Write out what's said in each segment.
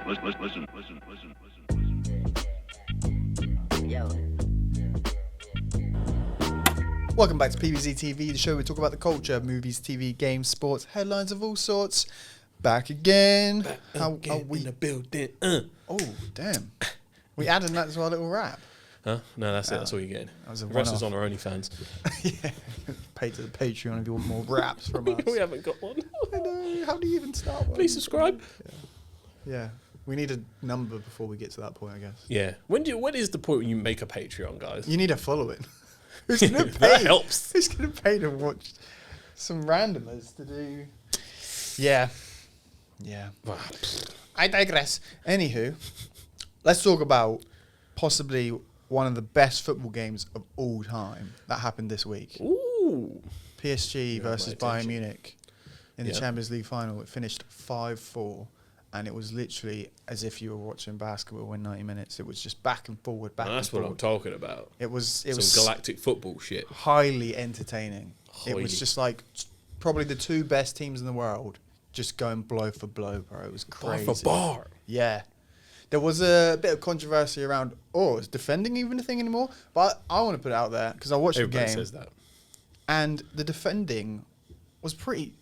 Listen. Yo. Welcome back to PBZ TV, the show where we talk about the culture, movies, TV, games, sports, headlines of all sorts. Back again. How we in the building? Oh, damn. We added that to our little rap. Huh? No, that's it. That's all you're getting. That was a The rest one-off. is on our OnlyFans. Yeah. Pay to the Patreon if you want more raps from us. We haven't got one. I know. How do you even start one? Please subscribe. Yeah. We need a number before we get to that point, I guess. Yeah. When is the point when you make a Patreon, guys? You need a following. Who's going to pay? That helps. Who's going to pay to watch some randomers to do... Yeah. I digress. Anywho, let's talk about possibly one of the best football games of all time that happened this week. Ooh. PSG versus Bayern attention. Munich in the Champions League final. It finished 5-4, and it was literally as if you were watching basketball in 90 minutes. It was just back and forward, back and That's what forward. I'm talking about. It was Some galactic football shit. highly entertaining. It Highly. was just like probably the two best teams in the world just going blow for blow, bro. It was crazy. Bar for bar. Yeah. There was a bit of controversy around, is defending even a thing anymore? But I want to put it out there because I watched Everybody the game. says that. And the defending was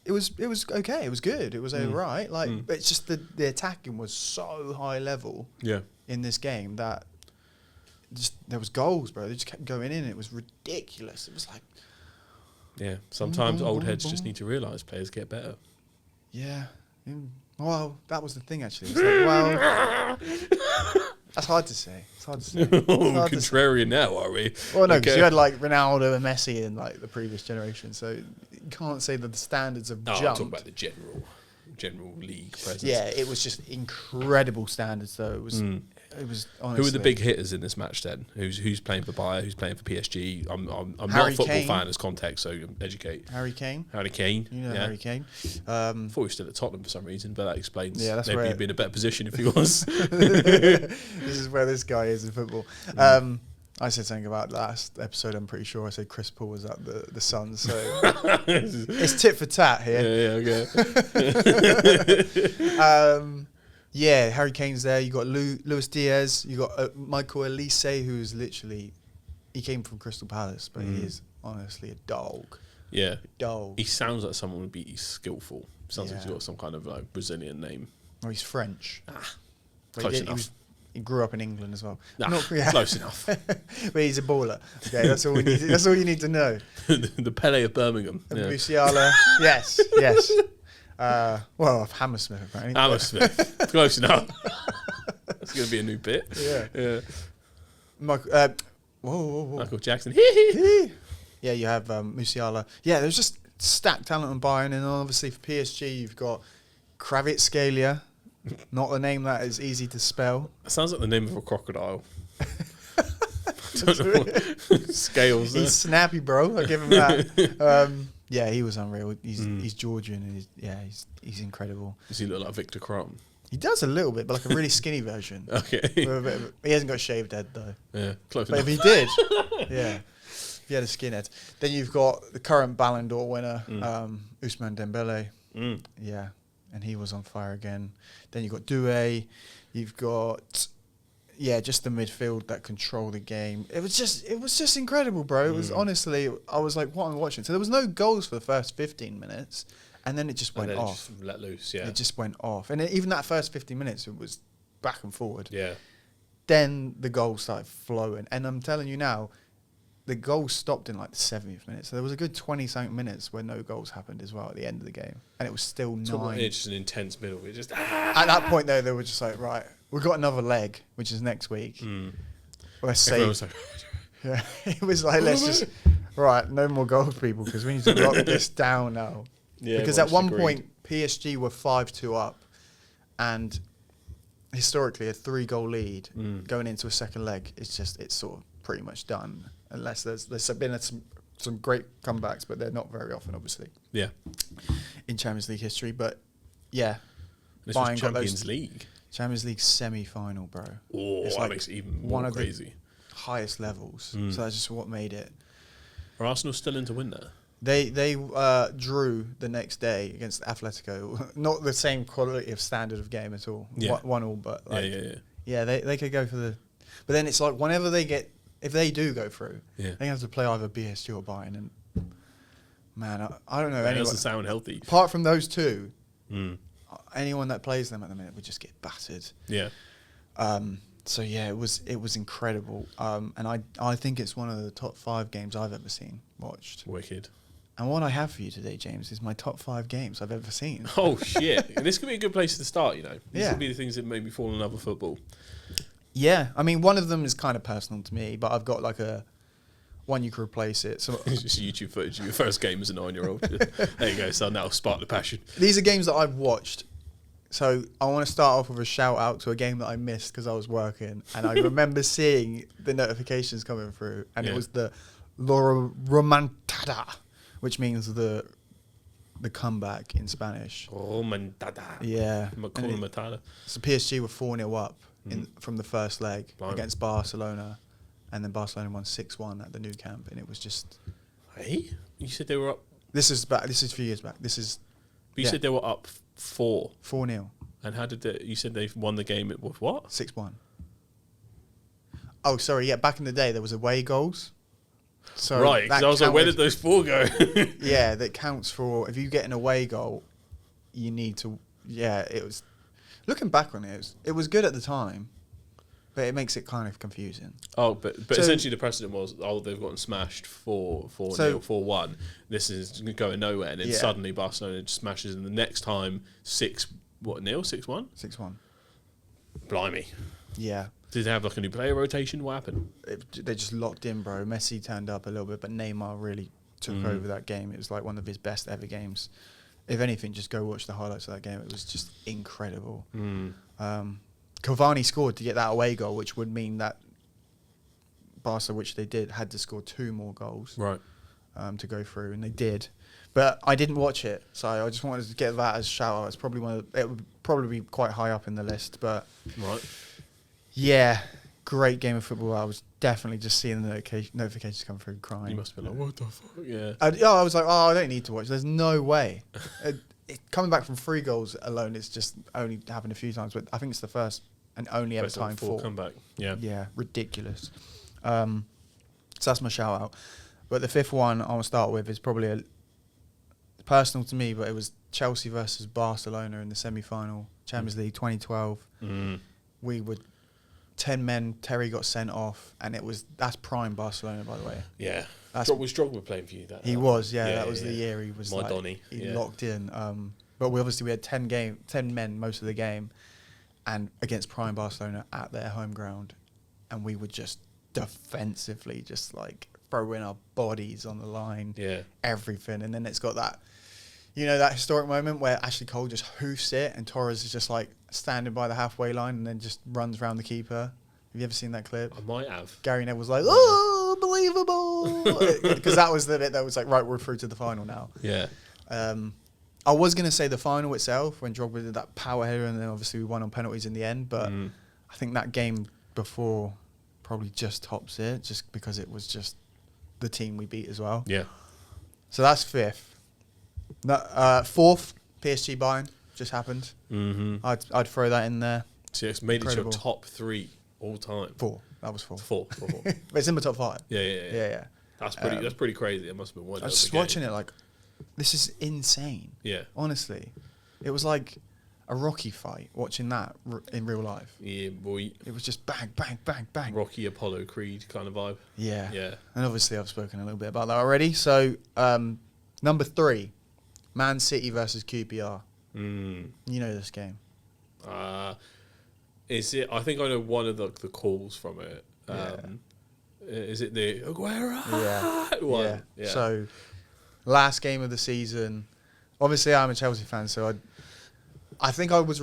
it was okay. It was good. It was alright. But it's just the attacking was so high level in this game that just there was goals, bro. They just kept going in. It was ridiculous. It was like... Yeah. Sometimes old heads just need to realise players get better. Yeah. Well, that was the thing, actually. It's like, well, that's hard to say. It's hard to say. Contrarian now, are we? Well, no, because you had like Ronaldo and Messi in like the previous generation, so you can't say that the standards have I'm jumped. talking about the general league presence. Yeah, it was just incredible standards, though. It was honestly. Who are the big hitters in this match then? Who's playing for Bayern? Who's playing for PSG? I'm not Harry a football Kane. fan as context, so educate. Harry Kane. Harry Kane. You know Harry Kane. I thought he was still at Tottenham for some reason, but that explains. Yeah, that's maybe where- he'd be in a better position if he was. This is where this guy is in football. I said something about last episode. I'm pretty sure I said Chris Paul was at the Suns, so it's tit for tat here. Yeah. Harry Kane's there. You got Luis Diaz. You got Michael Elise, who's literally he came from Crystal Palace, but he is honestly a dog. Yeah. Dog. He sounds like someone would be skillful. Sounds like Yeah. he's got some kind of like Brazilian name. Oh, he's French. But Close he enough. he grew up in England as well. Close enough. But he's a baller. Okay, that's all we need. That's all you need to know. The Pele of Birmingham. And Yeah. Musiala. Yes. Well, Hammersmith apparently. Hammersmith. Close enough. That's going to be a new bit. Yeah. Michael, whoa. Michael Jackson. Yeah, you have Musiala. Yeah, there's just stacked talent on Bayern, and obviously for PSG, you've got Kvaratskhelia. Not the name that is easy to spell. That sounds like the name of a crocodile. I don't know what scales. He's snappy, bro. I give him that. Yeah, he was unreal. He's Georgian, and he's incredible. Does he look like Victor Krum? He does a little bit, but like a really skinny version. Okay. He hasn't got a shaved head though. Yeah, close But enough. if he did, if he had a skinhead, then you've got the current Ballon d'Or winner, Ousmane Dembele. Yeah, and he was on fire again. Then you've got Doué. You've got just the midfield that control the game. It was just incredible, bro. It was honestly, I was like, what am I watching? So there was no goals for the first 15 minutes, and then it just went off. Just let loose. Yeah. It just went off, and even that first 15 minutes, it was back and forward. Yeah. Then the goals started flowing, and I'm telling you now, the goals stopped in like the 70th minute. So there was a good 20-something minutes where no goals happened as well at the end of the game, and it was still 9. It's just an intense middle. It just At that point, though, they were just like, right, we've got another leg, which is next week. Let's say, everyone was like, yeah, it was like, let's just, right, no more goals, people, because we need to lock this down now. yeah, Because at one everyone just point, PSG were 5-2 up, and historically, a 3-goal lead going into a second leg, it's sort of pretty much done, unless there's been some great comebacks, but they're not very often, obviously, agreed. Yeah. in Champions League history. But yeah, This Bayern was got those- Champions League. Champions League semi-final, bro. Oh, It's that like makes it even one more of the crazy. highest levels. So that's just what made it. Are Arsenal still in to win that? They drew the next day against Atletico. Not the same quality of standard of game at all. Yeah. 1-1, but like, yeah. they could go for the. But then it's like whenever if they do go through, they have to play either PSG or Bayern. And man, I don't know. That doesn't sound healthy. Apart from those two, anyone that plays them at the minute would just get battered. Yeah. So yeah, it was incredible. And I think it's one of the top 5 games I've ever watched. Wicked. And what I have for you today, James, is my top 5 games I've ever seen. Oh shit! This could be a good place to start. You know, these Yeah. could be the things that made me fall in love with football. Yeah, I mean, one of them is kind of personal to me, but I've got like one you could replace it. So It's just YouTube footage of your first game as a 9-year-old. There you go, son. That'll spark the passion. these are games that I've watched. So I want to start off with a shout out to a game that I missed because I was working, and I remember seeing the notifications coming through, and it was the La Remontada, which means the comeback in Spanish. Remontada. Yeah. Remontada. So PSG were 4-0 up from the first leg against Barcelona, and then Barcelona won 6-1 at the Nou Camp, and it was just. Hey, you said they were up. This is a few years back. But you said they were up 4-0. And how did you said they won the game with what? 6-1. Oh, sorry. Yeah, back in the day there was away goals. So right, because I was like, where did those 4 go? Yeah, that counts for if you get an away goal, you need to. Yeah, it was. Looking back on it, it was good at the time, but it makes it kind of confusing. Oh, but so, essentially the precedent was, they've gotten smashed 4-1. This is going nowhere, and then suddenly Barcelona smashes, and the next time 6-1? 6-1. Blimey. Yeah. Did they have like a new player rotation? What happened? They just locked in, bro. Messi turned up a little bit, but Neymar really took over that game. It was like one of his best ever games. If anything, just go watch the highlights of that game. It was just incredible. Cavani scored to get that away goal, which would mean that Barca, which they did, had to score 2 more goals to go through, and they did. But I didn't watch it, so I just wanted to get that as a shout out. It's probably it would probably be quite high up in the list, but yeah, great game of football. I was definitely just seeing the notifications come through, crying. You must have been like, what the fuck? Yeah. I was like, I don't need to watch. There's no way. Coming back from 3 goals alone, it's just only happened a few times, but I think it's the first and only ever time for comeback. Yeah. Yeah, ridiculous. So that's my shout out. But the 5th one I want to start with is probably personal to me, but it was Chelsea versus Barcelona in the semi-final, Champions League 2012. We were 10 men. Terry got sent off, and that's prime Barcelona, by the way. Yeah. Was Drogba playing for you? He was, yeah. That was the year he was he locked in. But we had 10 men most of the game, and against prime Barcelona at their home ground, and we were just defensively just like throwing our bodies on the line, everything. And then it's got that, that historic moment where Ashley Cole just hoofs it, and Torres is just like standing by the halfway line and then just runs around the keeper. Have you ever seen that clip? I might have. Gary Neville's like, oh, unbelievable. Because that was the bit that was like, right, we're through to the final now. Yeah. I was going to say the final itself, when Drogba did that power header, and then obviously we won on penalties in the end. But I think that game before probably just tops it, just because it was just the team we beat as well. Yeah. So that's 5th. 4th, PSG Bayern just happened. I'd throw that in there. So it's made it your top 3 all time. 4. That was 4. 4. But it's in the top 5. Yeah. That's pretty crazy. It must have been one. I was just watching it like, this is insane. Yeah. Honestly, it was like a Rocky fight watching that in real life. Yeah, boy. It was just bang, bang, bang, bang. Rocky, Apollo, Creed kind of vibe. Yeah. Yeah. And obviously I've spoken a little bit about that already. So, number 3, Man City versus QPR. You know this game. Is it? I think I know one of the calls from it. Is it the Aguero? Yeah. So, last game of the season. Obviously, I'm a Chelsea fan, so I think everyone was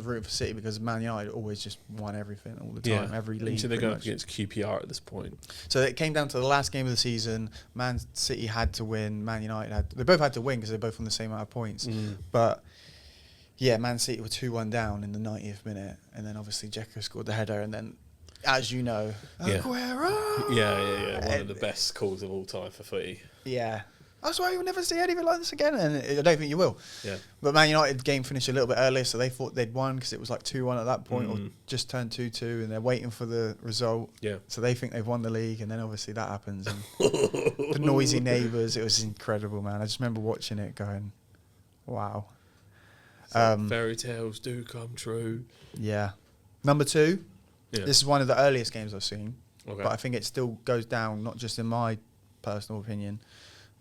rooting for City because Man United always just won everything all the time, every league. So they're going up against QPR at this point. So it came down to the last game of the season. Man City had to win. Man United they both had to win because they're both on the same amount of points. But yeah, Man City were 2-1 down in the 90th minute, and then obviously Dzeko scored the header, and then, as you know, Aguero. Yeah. One of the best calls of all time for footy. Yeah. I swear you'll never see anything like this again. And I don't think you will. Yeah. But Man United game finished a little bit earlier, so they thought they'd won because it was like 2-1 at that point, or just turned 2-2, and they're waiting for the result. Yeah. So they think they've won the league, and then obviously that happens. And the noisy neighbours, it was incredible, man. I just remember watching it going, wow. Fairy tales do come true. Yeah. Number 2, Yeah. this is one of the earliest games I've seen, Okay. but I think it still goes down, not just in my personal opinion,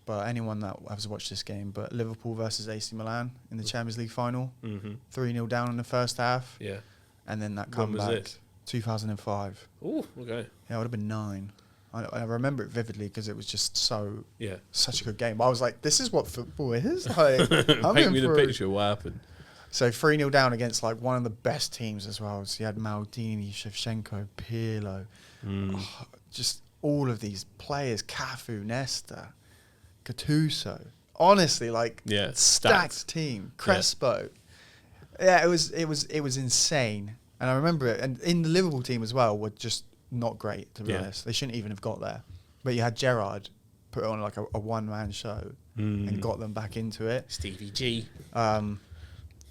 but anyone that has watched this game, but Liverpool versus AC Milan in the Champions League final, 3-0 down in the first half, Yeah. and then that When was comeback, this? 2005. Oh, okay. Yeah, I would have been 9. I remember it vividly because it was just such a good game. I was like, this is what football is. Like, Paint me the picture of what happened. So 3-0 down against like one of the best teams as well. So you had Maldini, Shevchenko, Pirlo, just all of these players, Cafu, Nesta, Gattuso. Honestly, like stacked team. Crespo. Yeah, it was insane. And I remember it. And in the Liverpool team as well were just not great, to be honest. They shouldn't even have got there. But you had Gerrard put on like a one-man show and got them back into it. Stevie G.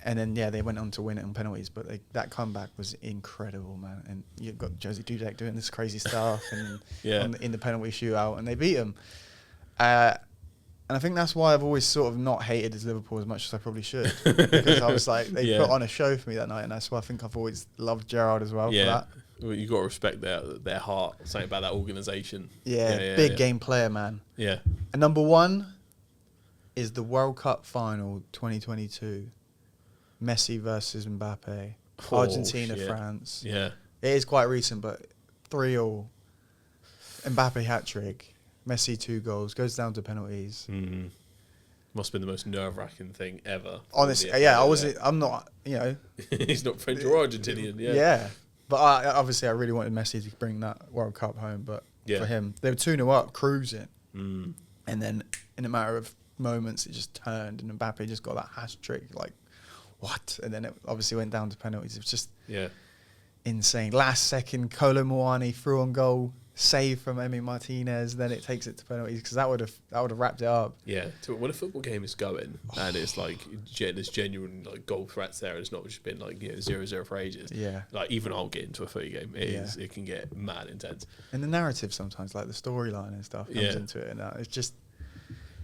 And then, they went on to win it on penalties. But that comeback was incredible, man. And you've got Josie Dudek doing this crazy stuff and in the penalty shootout, and they beat him. And I think that's why I've always sort of not hated Liverpool as much as I probably should. Because I was like, they put on a show for me that night, and that's why I think I've always loved Gerrard as well for that. Well, you got to respect their heart, something about that organisation. Big game player, man. Yeah. And number 1 is the World Cup final 2022. Messi versus Mbappe. Argentina, France. Yeah. It is quite recent, but 3-3. Mbappe hat-trick. Messi 2 goals. Goes down to penalties. Must have been the most nerve-wracking thing ever. Honestly, I'm not, He's not French or Argentinian, Yeah. But obviously I really wanted Messi to bring that World Cup home, but for him, they were 2-0 up, cruising. And then in a matter of moments, it just turned, and Mbappe just got that hat-trick, like, what? And then it obviously went down to penalties. It was just insane. Last second, Kolo Muani threw on goal, save from Emi Martinez, then it takes it to penalties, because that would have wrapped it up. Yeah, when a football game is going and it's like there's genuine like goal threats there, and it's not just been like 0-0 for ages. Yeah, like even I'll get into a footy game. It can get mad intense. And the narrative sometimes, like the storyline and stuff, comes into it, and it's just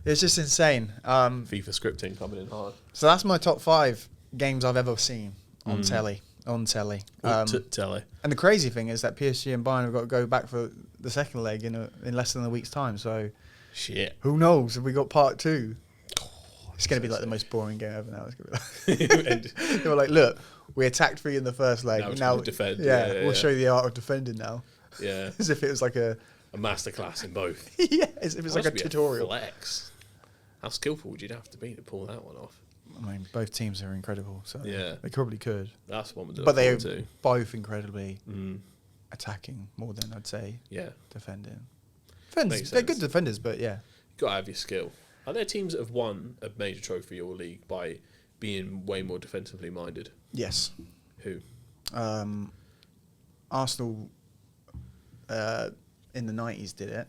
insane. FIFA scripting coming in hard. So that's my top 5 games I've ever seen on telly. Telly. Telly. And the crazy thing is that PSG and Bayern have got to go back for the second leg in less than a week's time. So, who knows? Have we got part 2? It's going to be like the most boring game ever now. It's gonna be like they were like, look, we attacked 3 in the first leg. Now defend. We'll show you the art of defending now. Yeah. As if it was like a masterclass in both. As if it was like a tutorial. Flex. How skillful would you have to be to pull that one off? I mean, both teams are incredible, so they probably could. That's one. But they are both incredibly attacking more than I'd say defending. They're good defenders, but you got to have your skill. Are there teams that have won a major trophy or league by being way more defensively minded? Yes. Who? Arsenal in the 90s did it.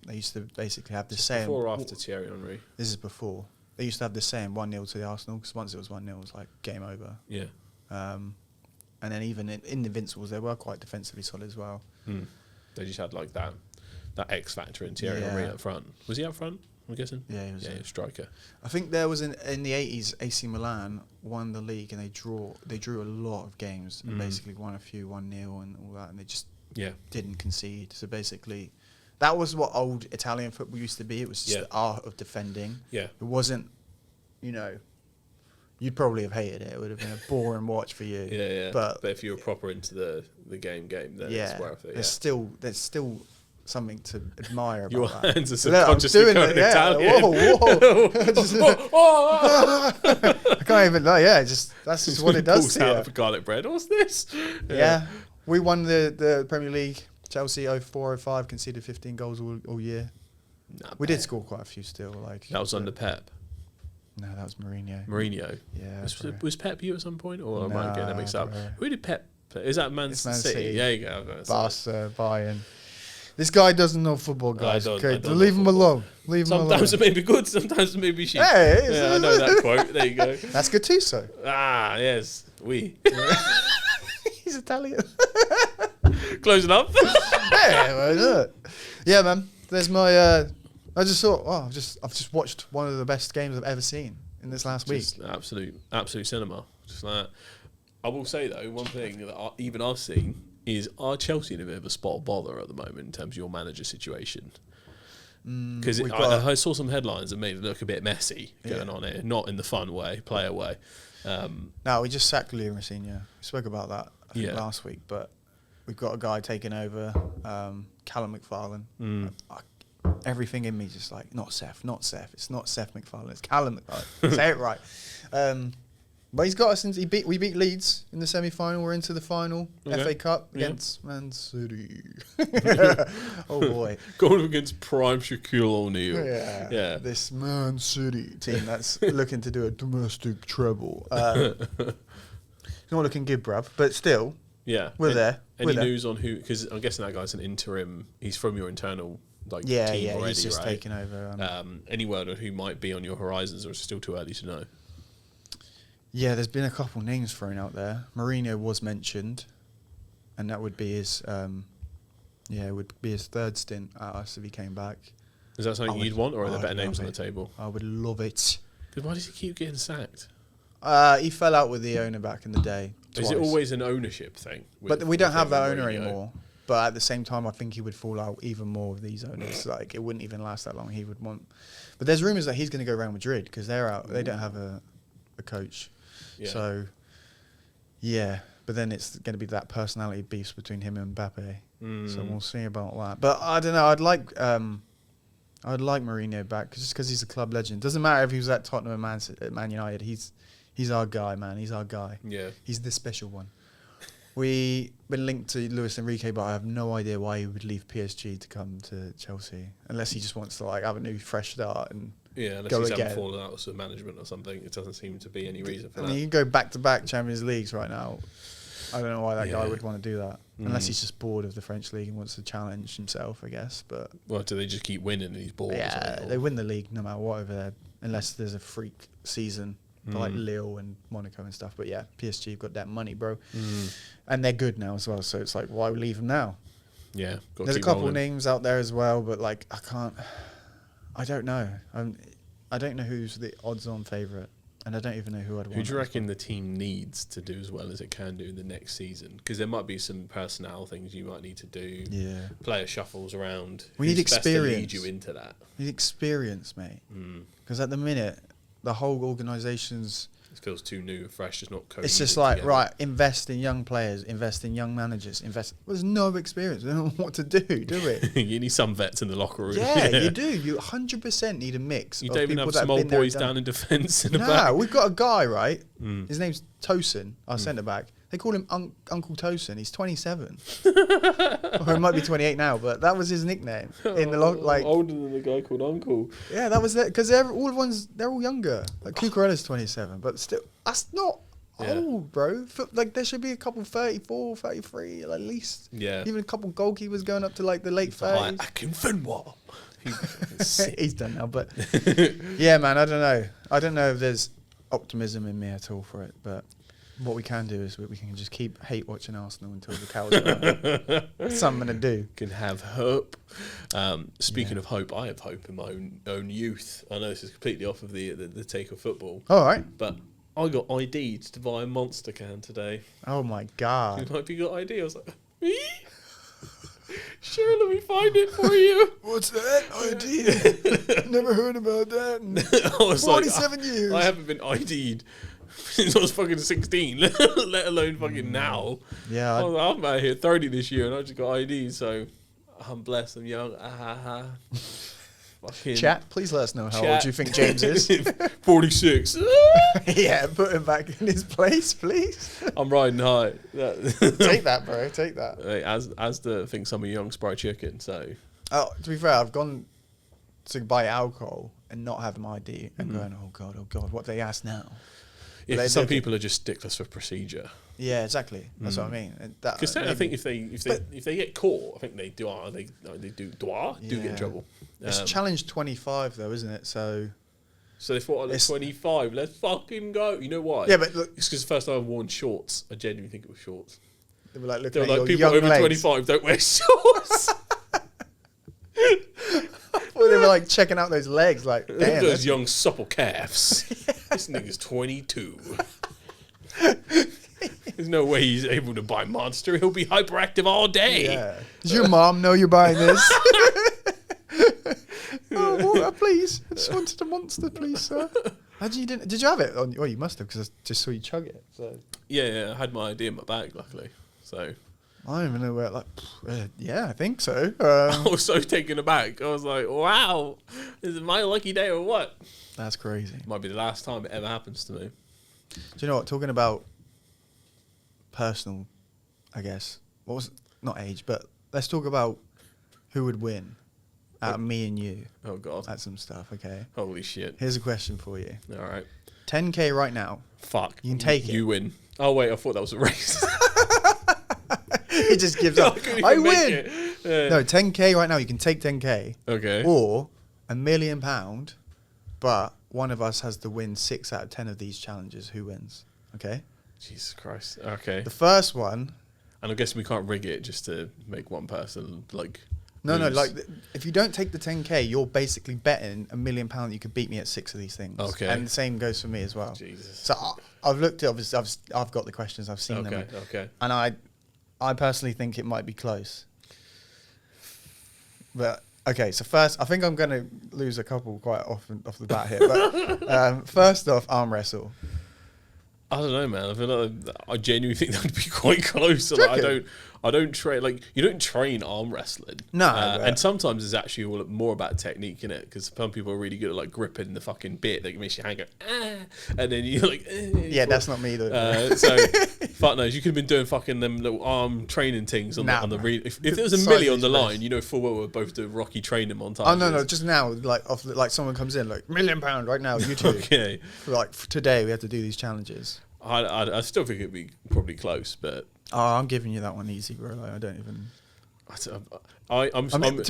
They used to basically have the same. Before or after Thierry Henry? This is before. They used to have the same 1-0 to the Arsenal, because once it was 1-0, it was like game over. Yeah. And then even in the Invincibles, they were quite defensively solid as well. They just had like that X factor in Thierry Henry up front. Was he up front? I'm guessing. Yeah, he was. Yeah, striker. I think there was in the 80s, AC Milan won the league, and they drew a lot of games and basically won a few 1-0 and all that, and they just didn't concede. So basically, that was what old Italian football used to be. It was just the art of defending. Yeah. It wasn't, you'd probably have hated it. It would have been a boring watch for you. Yeah. But if you were proper into the game, then it's worth it. There's still something to admire about your that. hands are subconsciously going Italian. Whoa. I can't even know. That's just what it does to you. Out for garlic bread. What's this? Yeah. We won the Premier League. Chelsea 04-05 conceded 15 goals all year. We did score quite a few still. That was under Pep. No, that was Mourinho. Yeah. Was Pep you at some point, or am I getting that mixed up? Who did Pep play? Is that Man City? City. Yeah, you go. Barca, Bayern. This guy doesn't know football, guys. Okay, leave him alone. Sometimes it may be good, sometimes it may be shit. Hey, yeah, I know that quote. There you go. That's Gattuso. Ah, yes. Oui. He's Italian. Closing up. Yeah, man. There's my. I just thought, I've just watched one of the best games I've ever seen in this last week. Absolute cinema. Just like that. I will say though, one thing that even I've seen is are Chelsea in a bit of a spot of bother at the moment in terms of your manager situation? Because I saw some headlines that made it look a bit messy going on here, not in the fun way, player way. No, we just sacked Leo Messina. We spoke about that I think last week, but we've got a guy taking over, Callum McFarlane. Everything in me just like, not Seth. It's not Seth MacFarlane. It's Callum McFarlane. Say it right. But he's got us into. We beat Leeds in the semi-final. We're into the final. FA Cup against Man City. Oh boy, going against prime Shaquille O'Neal. Yeah. This Man City team that's looking to do a domestic treble. It's not looking good, bruv. But still, we're there. Any news on who? Because I'm guessing that guy's an interim. He's from your internal team already, he's just right? taken over. Any word on who might be on your horizons, or is it still too early to know? Yeah, there's been a couple names thrown out there. Mourinho was mentioned, and that would be his. It would be his third stint at us if he came back. Is that something you'd want, or are there better names on the table? I would love it. Because why does he keep getting sacked? He fell out with the owner back in the day. Is it always an ownership thing? But we don't have that owner anymore. But at the same time, I think he would fall out even more with these owners. Like, it wouldn't even last that long. He would want. But there's rumours that he's going to go Real Madrid because they're out. They don't have a coach. Yeah. So, but then it's going to be that personality beefs between him and Mbappe. So we'll see about that. But I don't know. I'd like Mourinho back just because he's a club legend. Doesn't matter if he was at Tottenham or Man United. He's our guy, man. He's our guy. Yeah. He's the special one. We've been linked to Luis Enrique, but I have no idea why he would leave PSG to come to Chelsea, unless he just wants to have a new fresh start and unless he's having fallen out with management or something. It doesn't seem to be any reason for that. You can go back-to-back Champions Leagues right now. I don't know why that guy would want to do that, unless he's just bored of the French league and wants to challenge himself, I guess. But do they just keep winning and he's bored? Yeah, they win the league no matter what over there, unless there's a freak season. Like Lille and Monaco and stuff. But yeah, PSG have got that money, bro. And they're good now as well. So it's like, why leave them now? Yeah. There's a couple names out there as well, but I don't know. I don't know who's the odds-on favourite. And I don't even know who I'd want. Who do you reckon the team needs to do as well as it can do in the next season? Because there might be some personnel things you might need to do. Yeah. Player shuffles around. We need experience. Best to lead you into that. We need experience, mate. Because at the minute, the whole organisation's... It feels too new and fresh. It's not cohesive. It's just like, right, invest in young players, invest in young managers, invest... There's no experience. We don't know what to do we? You need some vets in the locker room. Yeah, you do. You 100% need a mix. You don't even have some old boys down in defence in the back. No, we've got a guy, right? His name's Tosin, our centre-back. They call him Uncle Tosin. He's 27. Or he might be 28 now, but that was his nickname. Older than the guy called Uncle. Yeah, that was it. Because they're all younger. Like Cucurella's 27, but still, that's not old, bro. There should be a couple 34, 33 at least. Yeah. Even a couple goalkeepers going up to the late 30s. Akin Fenwa. He's done now, but yeah, man, I don't know. I don't know if there's optimism in me at all for it, but... What we can do is we can just hate watching Arsenal until the cows come out. That's something to do. Can have hope. Speaking of hope, I have hope in my own youth. I know this is completely off of the take of football. All right. But I got ID'd to buy a Monster can today. Oh, my God. You might be got ID. I was like, me? Sure, let me find it for you. What's that? ID? Never heard about that in 47 years. I haven't been ID'd since I was fucking 16, let alone fucking now. Yeah. I'm out here 30 this year and I just got ID, so I'm blessed, I'm young. Chat, please let us know how old you think James is. 46. Yeah, put him back in his place, please. I'm riding high. Take that, bro. Take that. Asda thinks I'm a young spry chicken, so. Oh, to be fair, I've gone to buy alcohol and not have my ID and going, oh God, what do they ask now? Yeah, some people are just sticklers for procedure. Yeah, exactly. That's what I mean. Because I think if they get caught, I think they do get in trouble. It's challenge 25 though, isn't it? So they thought, let's 25. Let's fucking go. You know why? Yeah, but look, it's because the first time I've worn shorts. I genuinely think it was shorts. They were like, people over legs. 25 don't wear shorts. Well, they were like checking out those legs, like, damn, those young supple calves. This nigga's 22. There's no way he's able to buy Monster. He'll be hyperactive all day. Yeah. Does your mom know you're buying this? Oh, water, please. I just wanted a Monster, please, sir. Did you have it? Oh, you must have, because I just saw you chug it. So yeah, I had my ID in my bag, luckily. So I don't even know where. Like, yeah, I think so. I was so taken aback. I was like, "Wow, is it my lucky day or what?" That's crazy. Might be the last time it ever happens to me. Do you know what? Talking about personal, I guess. What was not age, but let's talk about who would win out of me and you. Oh God, at some stuff. Okay. Holy shit. Here's a question for you. All right. 10K right now. Fuck. You can take it. You win. Oh wait, I thought that was a race. He just gives up. I win. Yeah. No, 10K right now. You can take 10K. Okay. Or £1 million, but one of us has to win 6 out of 10 of these challenges. Who wins? Okay. Jesus Christ. Okay. The first one. And I guess we can't rig it just to make one person like. No, lose. like if you don't take the 10K, you're basically betting £1 million you could beat me at 6 of these things. Okay. And the same goes for me as well. Jesus. So I've looked at, obviously, I've got the questions, I've seen them. Okay. And I personally think it might be close. But okay, so first, I think I'm going to lose a couple quite often off the bat here. But first off, arm wrestle. I don't know, man. I feel like I genuinely think that would be quite close. So like, I don't train, like, you don't train arm wrestling. No. And sometimes it's actually all more about technique, innit? Because some people are really good at like gripping the fucking bit that makes your hand go, and then you're like, yeah, that's not me though. So, fuck knows, you could have been doing fucking them little arm training things on the real. If there was a milli on the line, you know full well we're both doing Rocky training montages. Oh, no, just now, like someone comes in, like, £1 million right now, you two. Okay. Like, today we have to do these challenges. I still think it'd be probably close, but I'm giving you that one easy, bro. Like, I don't even. To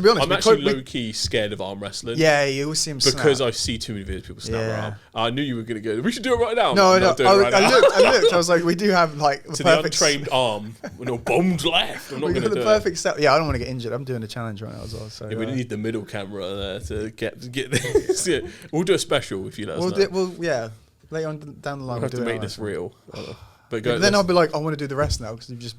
be honest, I'm actually low key scared of arm wrestling. Yeah, you always see him because snap. I see too many videos of people snap their arm. I knew you were gonna go. We should do it right now. No, I looked. I was like, we do have like the perfect untrained arm with no bones left. I'm not gonna do the perfect set. Yeah, I don't want to get injured. I'm doing a challenge right now as well. So we need the middle camera there to get this. Yeah. We'll do a special if you let us know. Yeah. Later on down the line, we'll have to make this real. But then I'll be like, I want to do the rest now because you've just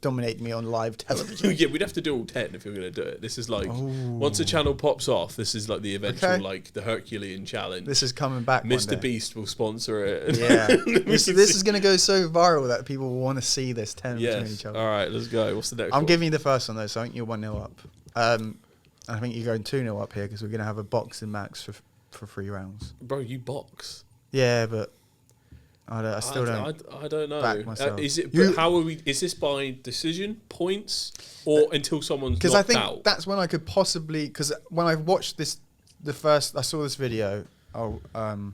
dominated me on live television. Yeah, we'd have to do all 10 if you're going to do it. This is like, once the channel pops off, this is like the eventual, like the Herculean challenge. This is coming back. Mr. Beast will sponsor it. Yeah. this is going to go so viral that people will want to see this 10 between each other. All right, let's go. What's the next I'm giving you the first one though, so I think you're 1-0 up. I think you're going 2-0 up here because we're going to have a boxing match for 3 rounds. Bro, you box. Yeah, but I still don't. I don't know. Back myself. Is it? How are we? Is this by decision, points, or until someone's knocked out? Because I think that's when I could possibly. Because when I watched this, I saw this video on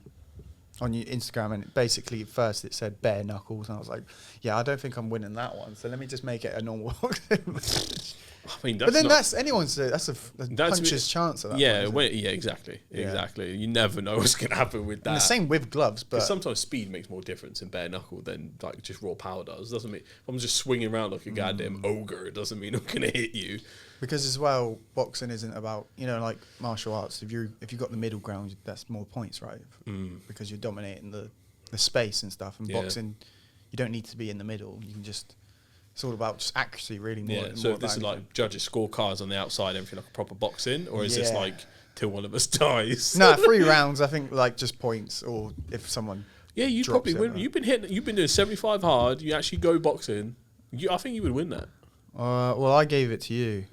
your Instagram, and basically at first it said bare knuckles, and I was like, yeah, I don't think I'm winning that one. So let me just make it a normal. I mean, that's anyone's. That's a puncher's chance of that. Yeah, exactly. You never know what's gonna happen with that. And the same with gloves, but sometimes speed makes more difference in bare knuckle than like just raw power does. Doesn't mean if I'm just swinging around like a goddamn ogre, it doesn't mean I'm gonna hit you. Because as well, boxing isn't about like martial arts. If you got the middle ground, that's more points, right? Because you're dominating the space and stuff. And boxing, you don't need to be in the middle. You can just. It's all about just accuracy, really. So if this is like judges scorecards on the outside, everything like a proper boxing, or is this like till one of us dies? No, 3 rounds. I think like just points, or if someone. Yeah, you probably win. You've been doing 75 hard. You actually go boxing. I think you would win that. Well, I gave it to you.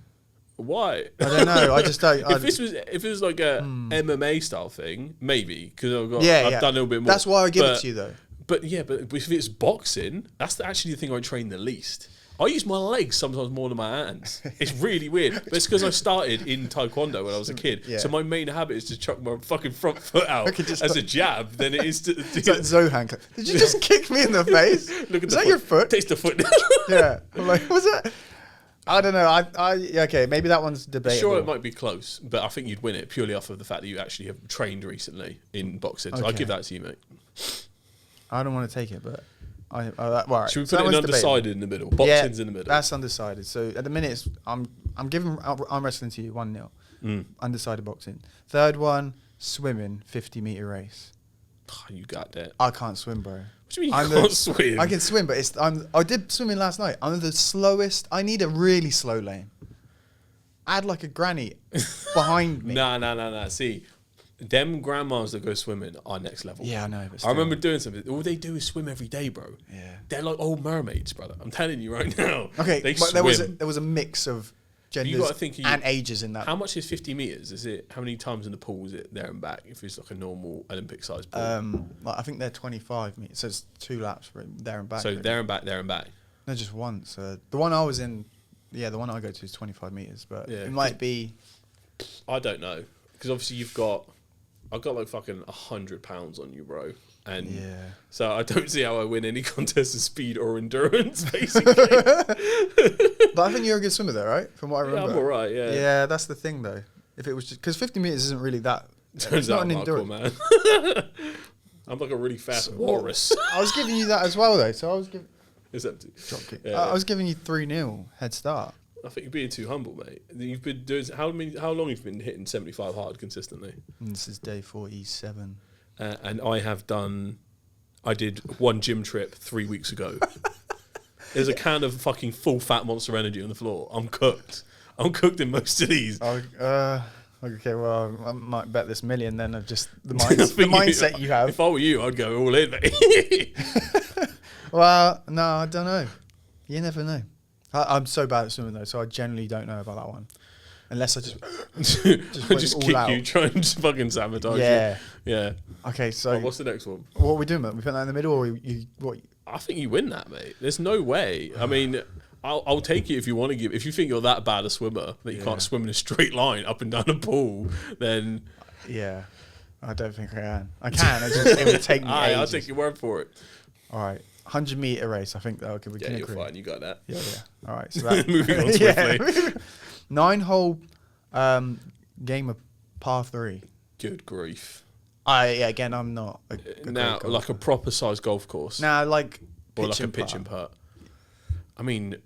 Why? I don't know. I just don't. If it was like a MMA style thing, maybe because I've done a little bit more. That's why I give it to you though. But if it's boxing, that's actually the thing I train the least. I use my legs sometimes more than my hands. It's really weird. But it's because I started in Taekwondo when I was a kid. Yeah. So my main habit is to chuck my fucking front foot out as a jab than it is to... It's like Zohan. Did you just kick me in the face? Look at is that your foot? Taste the foot. Yeah. I'm like, was it? I don't know. Okay, maybe that one's debatable. Sure, it might be close, but I think you'd win it purely off of the fact that you actually have trained recently in boxing. So I'll give that to you, mate. I don't want to take it, but... right. Should we put it in undecided in the middle? Boxing's in the middle. That's undecided. So at the minute, I'm wrestling to you 1-0. Undecided boxing. Third one, swimming, 50-meter race. Oh, you got that. I can't swim, bro. What do you mean you can't swim? I can swim, but I did swimming last night. I'm the slowest. I need a really slow lane. I had like a granny behind me. Nah. See, them grandmas that go swimming are next level. Yeah, I know. I remember doing something. All they do is swim every day, bro. Yeah. They're like old mermaids, brother. I'm telling you right now. Okay, they but swim. there was a mix of genders and ages in that. How much is 50 meters? Is it how many times in the pool is it there and back? If it's like a normal Olympic size pool, I think they're 25 meters. So it's 2 laps for there and back. So really. there and back. No, just once. The one I was in, the one I go to is 25 meters, but it might be. I don't know because obviously I've got like fucking 100 pounds on you, bro. And so I don't see how I win any contest of speed or endurance, basically. But I think you're a good swimmer though, right? From what I remember. Yeah, I'm alright, yeah. Yeah, that's the thing though. If it was just... Because 50 metres isn't really that... Turns out I'm hardcore, man. I'm like a really fast walrus. I was giving you that as well though, so I was giving... It's empty. Yeah. I was giving you 3-0 head start. I think you're being too humble, mate. You've been doing... How long have you been hitting 75 hard consistently? This is day 47. And I did one gym trip 3 weeks ago. There's a can of fucking full fat Monster Energy on the floor. I'm cooked in most of these. Okay, well, I might bet this million then of just the mindset you have. If I were you, I'd go all in, mate. Well, no, I don't know. You never know. I'm so bad at swimming though, so I generally don't know about that one. Unless I just kick out. You, try and fucking sabotage you. Yeah. Okay, so what's the next one? What are we doing, man? We put that in the middle, or what? I think you win that, mate. There's no way. I mean, I'll take it if you want to give. If you think you're that bad a swimmer that you can't swim in a straight line up and down a pool, then yeah, I don't think I can. I can. It would take me ages. I'll take your word for it. All right. 100-meter race. I think that we can you're fine. You got that. Yeah. All right. So that, moving on swiftly. 9-hole game of par 3. Good grief. Again, I'm not now like a proper size golf course. Now, like or like a pitch and putt. I mean,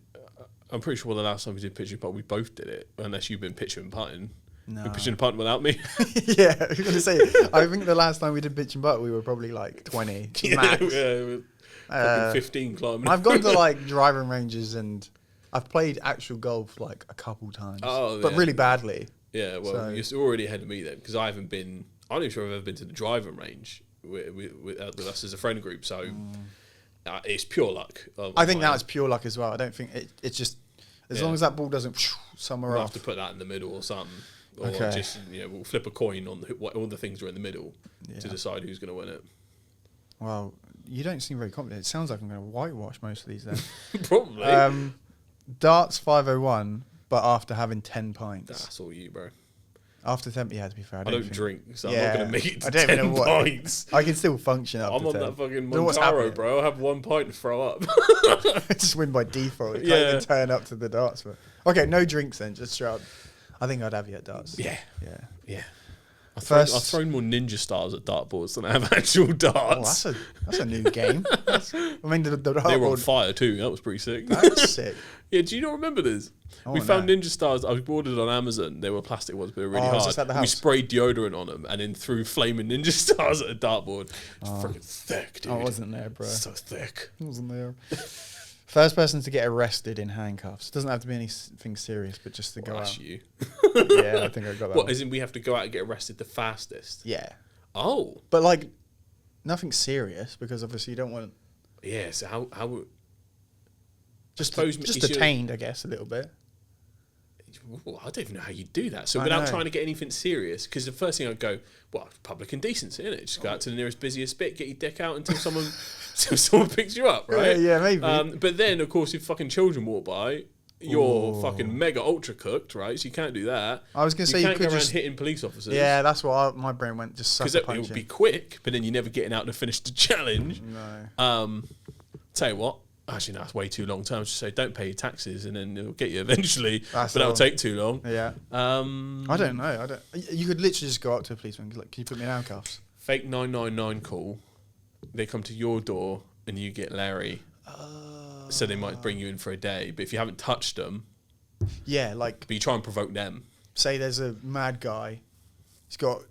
I'm pretty sure the last time we did pitch and putt, we both did it. Unless you've been pitching and putting. No. You're pitching and putting without me. Yeah, I was going to say. I think the last time we did pitch and putt, we were probably like 20 max. Yeah, 15 climbing. I've gone to like driving ranges and I've played actual golf like a couple times, but really badly. Yeah, well, you're already ahead of me then because I haven't been. I'm not even sure I've ever been to the driving range with us as a friend group. So it's pure luck. I think that's pure luck as well. I don't think it's just as long as that ball doesn't somewhere we'll off. have to put that in the middle or something, or just we'll flip a coin on all the things are in the middle to decide who's going to win it. Well, you don't seem very confident. It sounds like I'm going to whitewash most of these then. Probably. Darts 501, but after having 10 pints. That's all you, bro. After 10, to be fair. I don't drink, so I'm not going to make it to 10 pints. I can still function up I'm to 10. on that fucking Montaro, bro. I'll have 1 pint and throw up. Just win by default. You can't even turn up to the darts. But. Okay, no drinks then. Just straight up. I think I'd have you at darts. Yeah. I've thrown more ninja stars at dartboards than I have actual darts. Oh, that's a new game. The they were on fire too. That was pretty sick. That's sick. Yeah, do you not remember this? We found ninja stars. I ordered on Amazon. They were plastic ones, but they were really hard. We sprayed deodorant on them and then threw flaming ninja stars at a dartboard. It's freaking thick, dude. I wasn't there, bro. So thick. I wasn't there. First person to get arrested in handcuffs. Doesn't have to be anything serious, but just to go out. That's you. Yeah, I think I got that. What, as in we have to go out and get arrested the fastest? Yeah. Oh. But like, nothing serious, because obviously you don't want... Yeah, so how just detained, I guess, a little bit. ooh, I don't even know how you do that. So I without know. trying to get anything serious, because the first thing I'd go, well, public indecency, innit? Just go out to the nearest busiest bit, get your dick out until someone picks you up, right? Yeah, maybe. But then, of course, if fucking children walk by, you're fucking mega ultra cooked, right? So you can't do that. I was going to say you you can't could go around just hitting police officers. Yeah, that's what my brain went. Just sucker because it punching. would be quick, but then you're never getting out to finish the challenge. No. Tell you what, actually, no, that's way too long term. Just say don't pay your taxes, and then it'll get you eventually. That's but that'll all. take too long. Yeah. I don't know. You could literally just go up to a policeman. Like, can you put me in handcuffs? Fake 999 call. They come to your door, and you get Larry. So they might bring you in for a day, but if you haven't touched them, Yeah, like but you try and provoke them. say there's a mad guy. He's got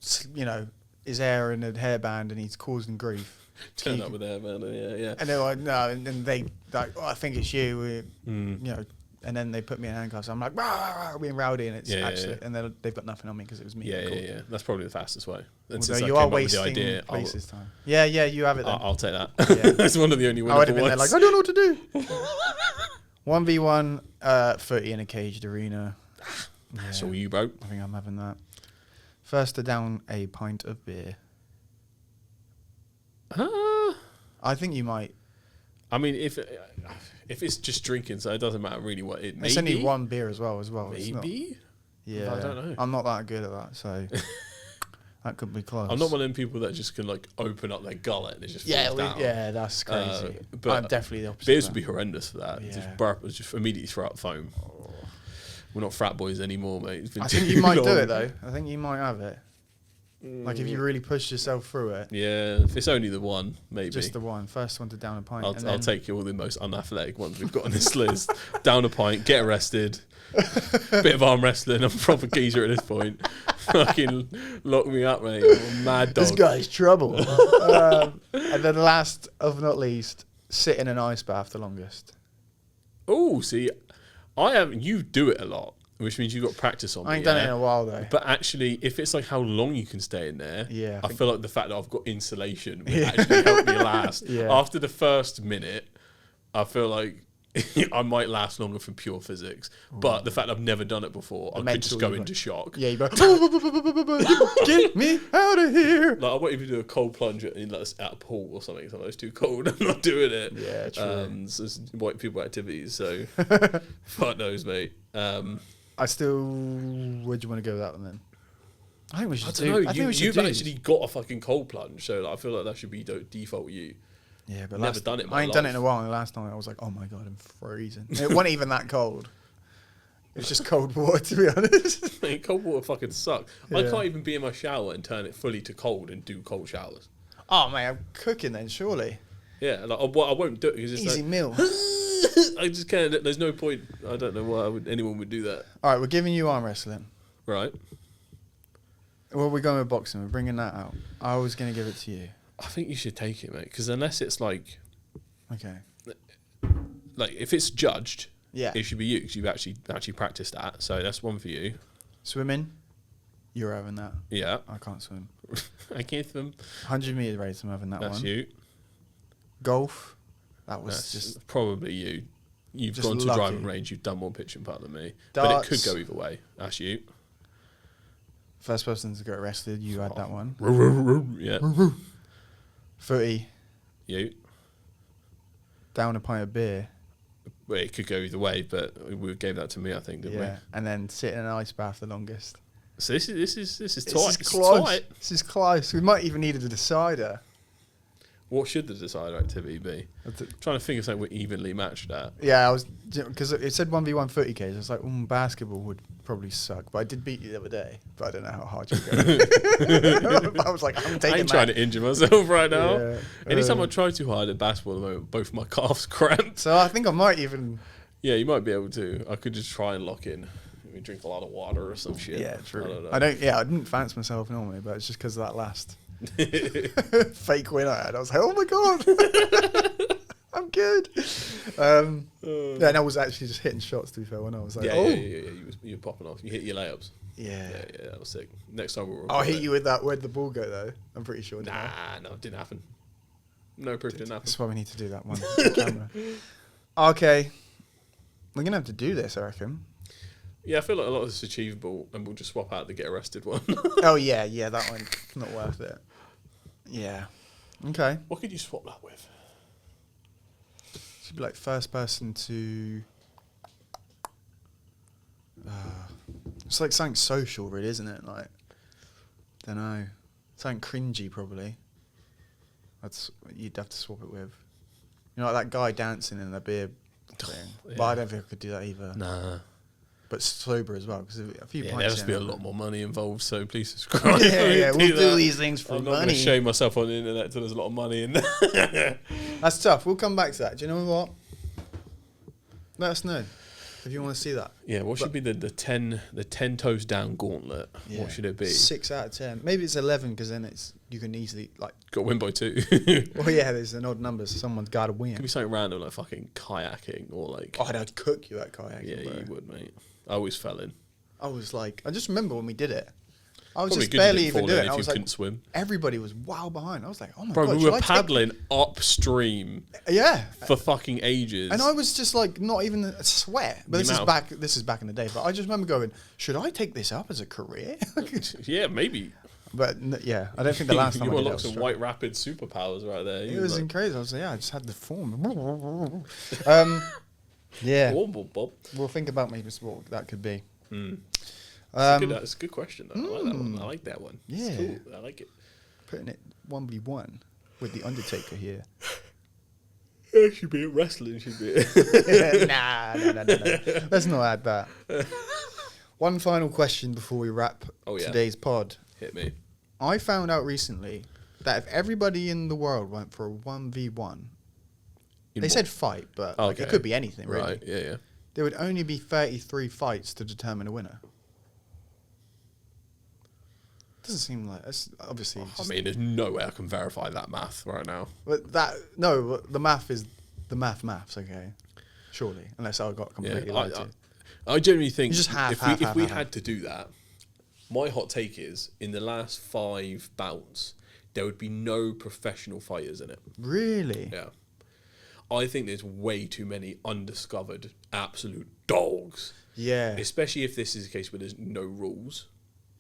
his hair in a hairband, and he's causing grief. Turn up with their man, yeah. And they're like, no, and then they like, oh, I think it's you, and then they put me in handcuffs. I'm like, rah, rah, rah, being rowdy, and it's actually, and they've got nothing on me because it was me. Yeah. That's probably the fastest way. And Although since I you came are up with the wasting idea, police's time. Yeah, you have it then. I'll take that. Yeah. That's one of the only I would have winnable been there ones. like, I don't know what to do. 1v1 footy in a caged arena. That's all you, bro. I think I'm having that. First to down a pint of beer. I think you might. I mean, if it's just drinking, so it doesn't matter really what it. It's only one beer as well. It's not, Maybe. yeah, I don't know. I'm not that good at that, so that could be close. I'm not one of them people that just can like open up their gullet and it just falls down. Yeah, that's crazy. But I'm definitely the opposite. Beers of would that. be horrendous for that. Yeah. Just burp, just immediately throw out foam. We're not frat boys anymore, mate. It's been I think too you might do long. it though. I think you might have it. Like if you really push yourself through it. Yeah, if it's only the one, maybe. Just the one. First one to down a pint. I'll take all the most unathletic ones we've got on this list. Down a pint, get arrested. Bit of arm wrestling. I'm a proper geezer at this point. Fucking lock me up, mate. I'm a mad dog. This guy's trouble. And then last of not least, sit in an ice bath the longest. Oh, see, you do it a lot, which means you've got practice on me. I ain't done it in a while though. But actually, if it's like how long you can stay in there, Yeah, I feel like the fact that I've got insulation will actually help me last. Yeah. After the first minute, I feel like I might last longer from pure physics. But the fact that I've never done it before, I could just go into shock. Yeah, you go, get me out of here. Like I won't even do a cold plunge at a pool or something. So it's too cold. I'm not doing it. Yeah, true. So it's white people activities. So fuck knows, mate. I still. Where do you want to go with that one then? I think we should I don't know. I think we should You've do actually got a fucking cold plunge, so like, I feel like that should be default you. Yeah, but Never done it in my I ain't done it life. in a while. And last night I was like, oh my god, I'm freezing. It wasn't even that cold. It was just cold water, to be honest. Mate, cold water fucking sucks. I Yeah. can't even be in my shower and turn it fully to cold and do cold showers. Oh man, I'm cooking then, surely. Yeah, like I won't do it because it's Easy like, meal. I just can't. There's no point. I don't know why anyone would do that. All right, we're giving you arm wrestling. Right. Well, we're going with boxing. We're bringing that out. I was going to give it to you. I think you should take it, mate. Because unless it's like Okay. if it's judged, Yeah. it should be you because you've actually practiced that. So that's one for you. Swimming, you're having that. Yeah. I can't swim. I can't swim. 100 meter race, I'm having that That's one. you. Golf, that was That's just probably you. You've just gone to lucky. driving range. You've done more pitching part than me. Darts. But it could go either way. That's you. first person to get arrested. You had that one. Yeah. Footy, You. down a pint of beer. Well, it could go either way, but we gave that to me, I think, didn't Yeah, and then sit in an ice bath the longest. we? So this is tight. This is It's close. tight. This is close. We might even need a decider. What should the decider activity be? Trying to think of something we're evenly matched at. Yeah, I was because it said 1v1 footy cage. I was like, basketball would probably suck, but I did beat you the other day. But I don't know how hard you go. I was like, I'm taking I ain't trying to injure myself right now. Yeah. Anytime I try too hard at basketball at the moment, both my calves cramp. So I think I might even. Yeah, you might be able to. I could just try and lock in. Maybe drink a lot of water or some shit. Yeah, true. I don't know. I didn't fancy myself normally, but it's just because of that last fake win I had. I was like, oh my god, I'm good. Yeah, and I was actually just hitting shots. To be fair, when I was like, Yeah, oh, you were popping off. You hit your layups. yeah. Yeah, that was sick. Next time we'll. I'll record hit it. you with that. Where'd the ball go though? I'm pretty sure. didn't I? Nah, no, it didn't happen. No proof didn't happen. That's why we need to do that one. on camera. Okay, we're gonna have to do this, I reckon. Yeah, I feel like a lot of this is achievable, and we'll just swap out the get arrested one. Oh yeah, that one's not worth it. Yeah. Okay. What could you swap that with? Should be like first person to. It's like something social, really, isn't it? Like, don't know, something cringy probably. That's what you'd have to swap it with. You know, like that guy dancing in the beer thing. Yeah. But I don't think I could do that either. Nah. But sober as well, because a few Yeah, pints. there has to be a lot more money involved, so please subscribe. Yeah, we'll do that. these things for I'm not going money. to show myself on the internet until there's a lot of money in there. That's tough. We'll come back to that. Do you know what? Let us know if you want to see that. Yeah, what should be the 10 toes down gauntlet? Yeah. What should it be? 6 out of 10. Maybe it's 11 because then you can easily like. Got to win by 2. Well, yeah, there's an odd number, so someone's got to win. Could be something random like fucking kayaking or like. Oh, I'd cook you at kayaking. Yeah, bro. you would, mate. I always fell in. I was like, I just remember when we did it. I was Probably just good you barely didn't even fall doing in it. if I you was like, couldn't swim. everybody was wow behind. I was like, oh my Bro, god, we should were I take- paddling upstream Yeah, for fucking ages. and I was just like, not even a sweat. But The this is amount back. This is back in the day. But I just remember going, should I take this up as a career? Yeah, maybe. But yeah, I don't think the last time you I did it, I unlocked was some struck. White Rapid superpowers right there. It was crazy. I was like, yeah, I just had the form. Yeah, Bob. we'll think about maybe what that could be. That's a good question. Though. I like that one. I like that one. Yeah. It's cool. I like it. Putting it 1v1 with the Undertaker here. It should be wrestling. Should be. Nah. Let's not add that. One final question before we wrap today's pod. Hit me. I found out recently that if everybody in the world went for a 1v1, they said fight, but like, it could be anything, really. Right, yeah. There would only be 33 fights to determine a winner. Doesn't seem like that's obviously. I mean, there's no way I can verify that math right now. But the math is the maths. Okay, surely, unless I got completely lied to. I genuinely think You just if we had to do that, my hot take is in the last 5 bouts there would be no professional fighters in it. Really? Yeah. I think there's way too many undiscovered absolute dogs. Yeah. Especially if this is a case where there's no rules.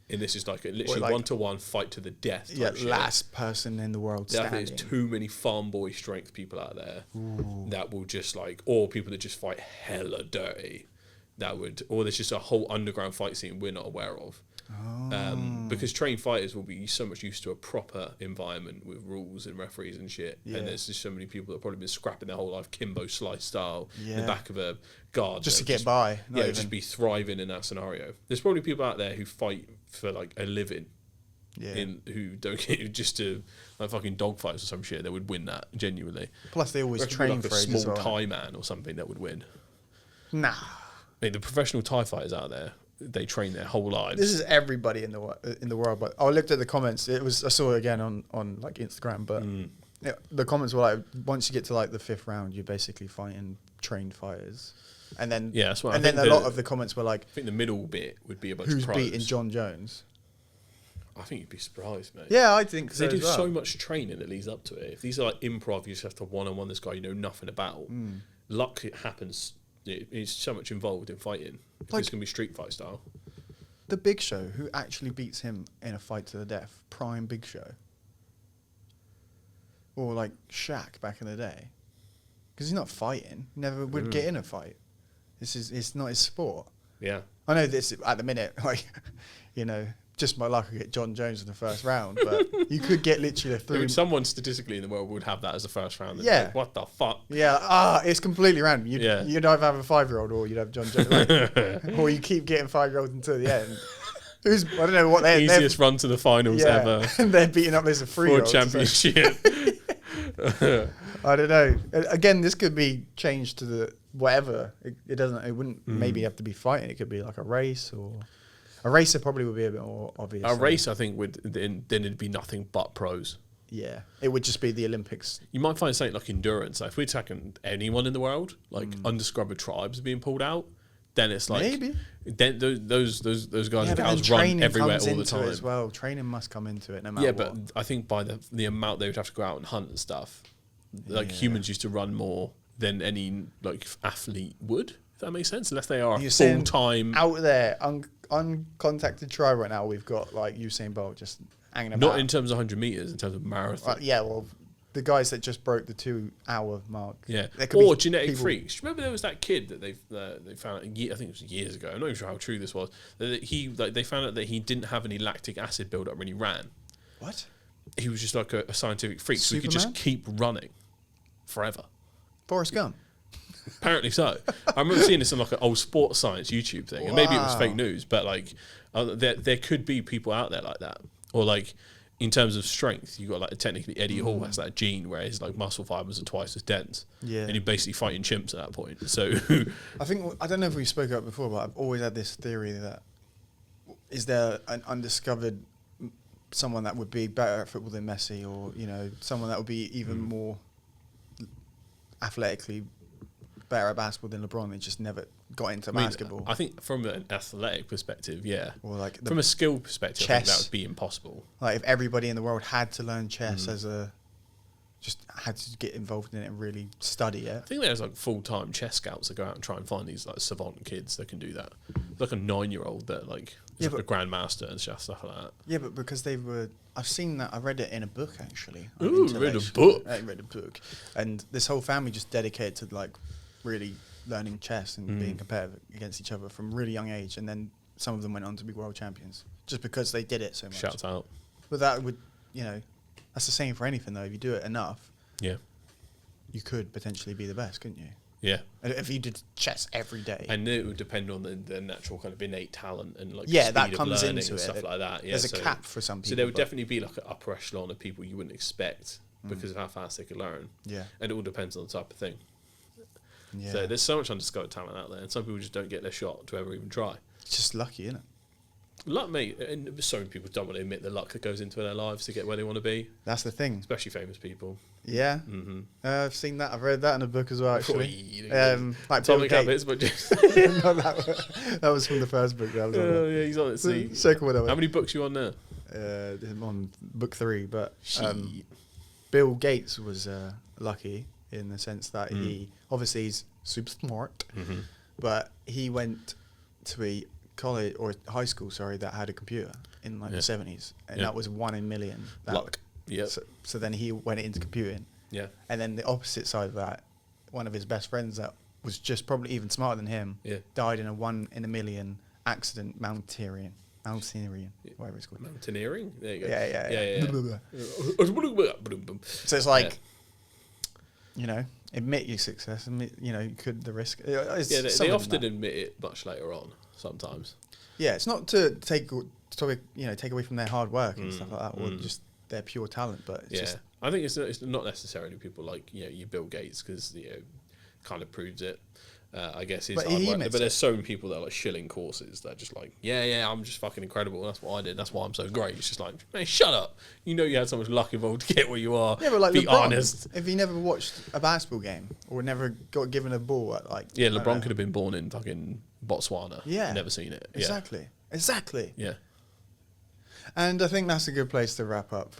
And this is like a literally like- 1-to-1 fight to the death. Yeah, Type shit. last person in the world I think standing. there's too many farm boy strength people out there that will just like, or people that just fight hella dirty. That would, or there's just a whole underground fight scene we're not aware of. Because trained fighters will be so much used to a proper environment with rules and referees and shit. Yeah. And there's just so many people that have probably been scrapping their whole life Kimbo Slice style in Yeah. the back of a guard. Just that to would get by. not Yeah, even- just be thriving in that scenario. There's probably people out there who fight for like a living. yeah. Who don't get just to like fucking dogfights or some shit that would win that genuinely. Plus, they always Reckon train like for a it as small well. Thai man or something that would win. Nah. I mean, the professional Thai fighters out there, they train their whole lives. This is everybody in the world. But I looked at the comments. I saw it again on like Instagram. But yeah, the comments were like, once you get to like the 5th round, you're basically fighting trained fighters. And then Yeah, that's what I And then think a lot of the comments were like, I think the middle bit would be a bunch who's of pros. beating John Jones? I think you'd be surprised, mate. Yeah, I think Because so. they do as well. so much training that leads up to it. If these are like improv, you just have to one-on-one this guy you know nothing about. Luck it happens. It's so much involved in fighting. Like- It's going to be street fight style. The Big Show, who actually beats him in a fight to the death, prime Big Show. Or like Shaq back in the day. Because he's not fighting. He never would get in a fight. It's not his sport. Yeah. I know this at the minute, like, you know, just my luck, I get John Jones in the first round, but you could get literally a three. Someone statistically in the world would have that as the first round. Yeah. Like, what the fuck? Yeah, it's completely random. You'd either have a 5-year-old or you'd have John Jones, like, or you keep getting 5-year-olds until the end. I don't know what they're Easiest run to the finals ever. And they're beating up this For a 3-year-old. championship. I don't know. Again, this could be changed to the whatever. It doesn't. It wouldn't maybe have to be fighting. It could be like a race or a racer. Probably would be a bit more obvious. A race, I think, then it'd be nothing but pros. Yeah, it would just be the Olympics. You might find something like endurance. Like if we're tackling anyone in the world, like undiscovered tribes being pulled out, then it's like Maybe. Then those guys and but gals then run training everywhere comes all the into it time. as well. Training must come into it no matter Yeah, what. but I think by the amount they would have to go out and hunt and stuff, like humans used to run more than any like athlete would. If that makes sense. Unless they are You're full time out there, uncontacted try right now. We've got like Usain Bolt just hanging about. not in terms of 100 meters, in terms of marathon. Yeah, well, the guys that just broke the 2-hour mark. Yeah, There could or be genetic people- freaks. Remember there was that kid that they found. I think it was years ago. I'm not even sure how true this was. That they found out that he didn't have any lactic acid buildup when he ran. What? He was just like a scientific freak, so he could just Superman? keep running forever. Forrest Gump. Apparently so. I remember seeing this on like an old sports science YouTube thing, and maybe it was Wow. fake news, but like there could be people out there like that, or like. In terms of strength, you got like technically Eddie Hall has that gene where his like muscle fibers are twice as dense. Yeah. And you're basically fighting chimps at that point. So I don't know if we spoke about it before, but I've always had this theory that is there an undiscovered someone that would be better at football than Messi, or someone that would be even more athletically better at basketball than LeBron. They just never got into basketball. I think from an athletic perspective, yeah. Or like From a skill perspective, I think that chess. would be impossible. Like if everybody in the world had to learn chess just had to get involved in it and really study it. I think there's like full-time chess scouts that go out and try and find these like savant kids that can do that. Like a 9-year-old that like is like a grandmaster and stuff like that. Yeah, but because I've seen that. I read it in a book actually. Ooh, read a book. I read a book, and this whole family just dedicated to like really learning chess and being competitive against each other from really young age, and then some of them went on to be world champions just because they did it so much. Shouts out. But that would, that's the same for anything though. If you do it enough, Yeah. you could potentially be the best, couldn't you? Yeah. And if you did chess every day. And it would depend on the natural kind of innate talent and like Yeah, speed that of comes learning into and it. stuff like that. Yeah, There's a cap for some people. So there would definitely be like an upper echelon of people you wouldn't expect because of how fast they could learn. Yeah. And it all depends on the type of thing. Yeah. So there's so much undiscovered talent out there, and some people just don't get their shot to ever even try. It's just lucky, isn't it? Luck, mate, and so many people don't want to admit the luck that goes into their lives to get where they want to be, That's the thing. especially famous people. Yeah. Mm-hmm. I've seen that. I've read that in a book as well, actually. Like Atomic Bill Habits, but just No, that was from the first book. That was on yeah, he's on it. See, the second one. how many books you on now? I'm on book 3, but Shit. Bill Gates was lucky in the sense that he obviously he's super smart, but he went to a college or high school, that had a computer in like the 70s, and that was 1 in a million. Luck. Yeah. So then he went into computing. Yeah. And then the opposite side of that, one of his best friends that was just probably even smarter than him, died in a 1 in a million accident, mountaineering, whatever it's called. Mountaineering? There you go. Yeah. So it's like, admit your success, admit, you could the risk. They often admit it much later on, sometimes. Yeah, it's not to take away from their hard work and stuff like that, or just their pure talent, but it's just. I think it's not necessarily people like you Bill Gates because kind of proves it. I guess is hard work. But there's so many people that are like shilling courses that are just like, I'm just fucking incredible. That's what I did. That's why I'm so great. It's just like, man, shut up. You had so much luck involved to get where you are. Yeah, but like be LeBron, honest. if he never watched a basketball game or never got given a ball at like. Yeah, LeBron could have been born in fucking Botswana. Yeah. Never seen it. Exactly. Yeah. And I think that's a good place to wrap up.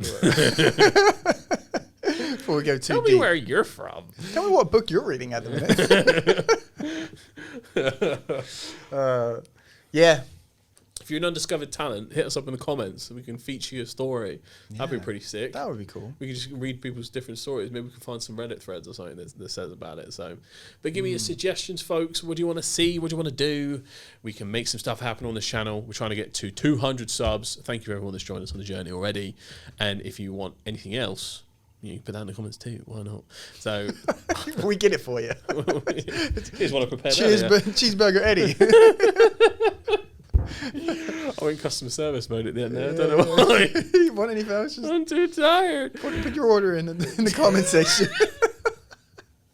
Before we go too Tell deep. me where you're from. Tell me what book you're reading at the minute. Yeah. If you're an undiscovered talent, hit us up in the comments so we can feature your story. That'd be pretty sick. That would be cool. We can just read people's different stories. Maybe we can find some Reddit threads or something that says about it. So, but give me your suggestions, folks. What do you want to see? What do you want to do? We can make some stuff happen on the channel. We're trying to get to 200 subs. Thank you everyone that's joined us on the journey already. And if you want anything else, you can put that in the comments too. Why not? So we get it for you. Here's what I prepared. Cheeseburger Eddie. I went customer service mode at the end there. I don't know why. You want anything else? Just I'm too tired. put your order in the comment section.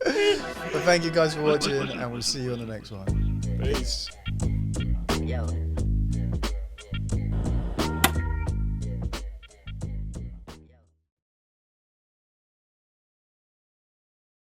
But thank you guys for watching, and we'll see you on the next one. Peace. Yo.